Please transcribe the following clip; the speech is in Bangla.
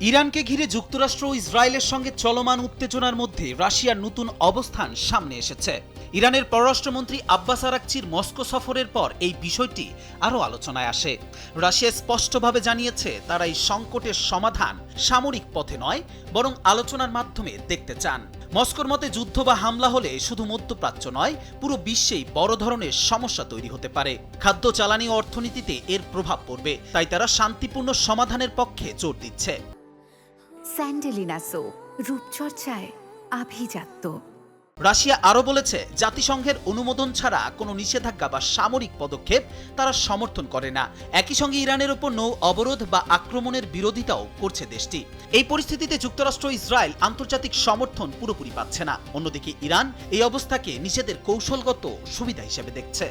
ইরানকে ঘিরে যুক্তরাষ্ট্র ও ইসরায়েলের সঙ্গে চলমান উত্তেজনার মধ্যে রাশিয়ার নতুন অবস্থান সামনে এসেছে। ইরানের পররাষ্ট্রমন্ত্রী আব্বাস আরাকচির মস্কো সফরের পর এই বিষয়টি আরও আলোচনায় আসে। রাশিয়া স্পষ্টভাবে জানিয়েছে তারা এই সংকটের সমাধান সামরিক পথে নয়, বরং আলোচনার মাধ্যমে দেখতে চান। মস্কোর মতে যুদ্ধ বা হামলা হলে শুধু মধ্যপ্রাচ্য নয়, পুরো বিশ্বেই বড় ধরনের সমস্যা তৈরি হতে পারে। খাদ্য, জ্বালানি ও অর্থনীতিতে এর প্রভাব পড়বে, তাই তারা শান্তিপূর্ণ সমাধানের পক্ষে জোর দিচ্ছে। স্যান্ডেলিনা সো, রূপচর্চায় আভিজাত্য। রাশিয়া আরও বলেছে জাতিসংঘের অনুমোদন ছাড়া কোনো নিষেধাজ্ঞা বা সামরিক পদক্ষেপ তারা সমর্থন করে না। একই সঙ্গে ইরানের উপর নৌ অবরোধ বা আক্রমণের বিরোধিতাও করছে দেশটি। এই পরিস্থিতিতে যুক্তরাষ্ট্র ও ইসরায়েল আন্তর্জাতিক সমর্থন পুরোপুরি পাচ্ছে না। অন্যদিকে ইরান এই অবস্থাকে নিজেদের কৌশলগত সুবিধা হিসেবে দেখছে।